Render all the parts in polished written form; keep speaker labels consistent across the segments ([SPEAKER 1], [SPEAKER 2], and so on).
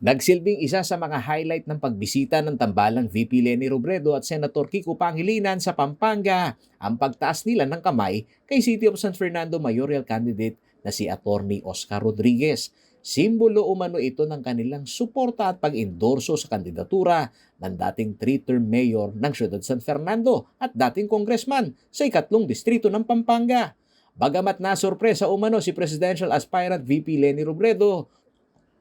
[SPEAKER 1] Nagsilbing isa sa mga highlight ng pagbisita ng tambalang VP Leni Robredo at Senator Kiko Pangilinan sa Pampanga ang pagtaas nila ng kamay kay City of San Fernando mayoral candidate na si Attorney Oscar Rodriguez. Simbolo umano ito ng kanilang suporta at pag-endorso sa kandidatura ng dating 3-term mayor ng Siyudad San Fernando at dating congressman sa ikatlong distrito ng Pampanga. Bagamat nasurpresa umano si presidential aspirant VP Leni Robredo,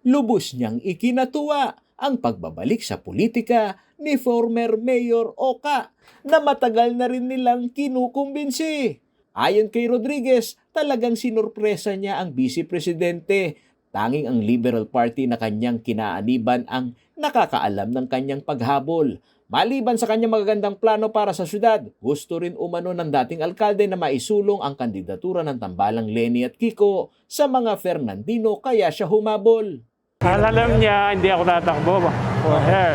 [SPEAKER 1] lubos niyang ikinatuwa ang pagbabalik sa politika ni former Mayor Oka na matagal na rin nilang kinukumbinsi. Ayon kay Rodriguez, talagang sinurpresa niya ang Vice Presidente. Tanging ang Liberal Party na kanyang kinaaniban ang nakakaalam ng kanyang paghabol. Maliban sa kanyang magagandang plano para sa syudad, gusto rin umano ng dating alkalde na maisulong ang kandidatura ng tambalang Leni at Kiko sa mga Fernandino kaya siya humabol.
[SPEAKER 2] Alam niya, hindi ako tatakbo for her.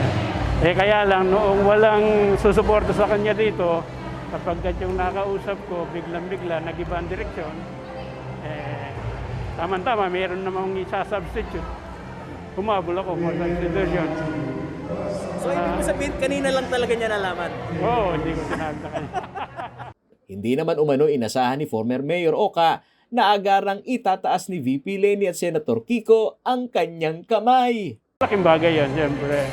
[SPEAKER 2] Kaya lang, noong walang susuporta sa kanya dito, kapag yung nakausap ko, biglang-bigla, nag-iba ang direksyon, tama-tama, mayroon namang isa-substitute. Humabol ako for substitution.
[SPEAKER 3] So, ibig mo sabihin, kanina lang talaga niya nalaman?
[SPEAKER 2] Oo, hindi ko sinabi sa kanya.
[SPEAKER 1] Hindi naman umano inasahan ni former Mayor Oka na agarang itataas ni VP Leni at Senator Kiko ang kanyang kamay.
[SPEAKER 2] Malaking bagay yan, siyempre.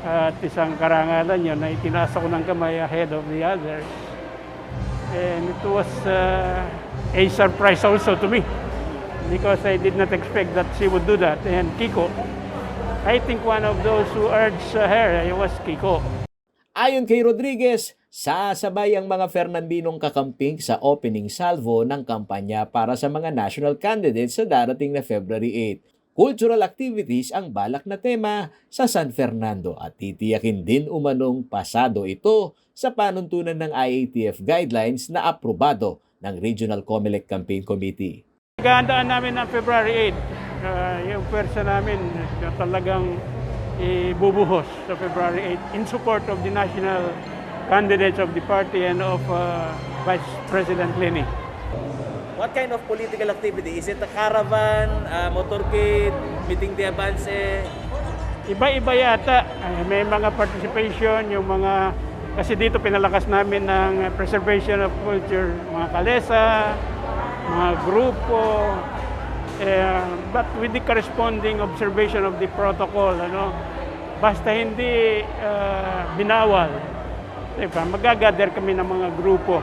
[SPEAKER 2] At isang karangalan yun na itinaas ako ng kamay ahead of the others. And it was a surprise also to me because I did not expect that she would do that. And Kiko, I think one of those who urged her was Kiko.
[SPEAKER 1] Ayon kay Rodriguez, sasabay ang mga Fernandinong kakamping sa opening salvo ng kampanya para sa mga national candidates sa darating na February 8. Cultural activities ang balak na tema sa San Fernando at titiyakin din umanong pasado ito sa panuntunan ng IATF guidelines na aprobado ng Regional COMELEC Campaign Committee.
[SPEAKER 2] Naghahandaan namin ng February 8. Yung pwersa namin talagang ibubuhos sa February 8 in support of the national candidates of the party and of Vice President Leni.
[SPEAKER 3] What kind of political activity? Is it a caravan, motorcade, meeting the advance?
[SPEAKER 2] Iba-iba yata. May mga participation, yung mga... Kasi dito pinalakas namin ng preservation of culture, mga kalesa, mga grupo, but with the corresponding observation of the protocol, basta hindi binawal. Diba? Magagather kami ng mga grupo.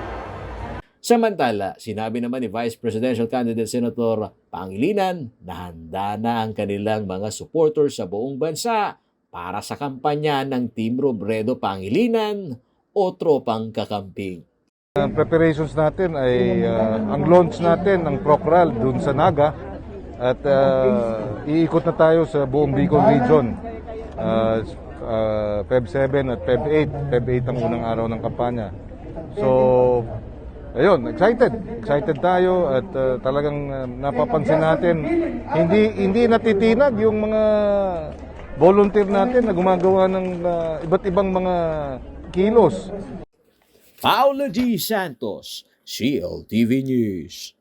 [SPEAKER 1] Samantala, sinabi naman ni Vice Presidential Candidate Senator Pangilinan na handa na ang kanilang mga supporters sa buong bansa para sa kampanya ng Team Robredo Pangilinan o Tropang Kakamping.
[SPEAKER 4] Ang preparations natin ay ang launch natin ng Procral dun sa Naga at iikot na tayo sa buong Bicol Region. Feb 7 at Feb 8. Feb 8 ang unang araw ng kampanya. So, ayun, excited tayo at talagang napapansin natin hindi natitinag yung mga volunteer natin na gumagawa ng iba't ibang mga kilos.
[SPEAKER 1] Paolo G. Santos, CLTV News.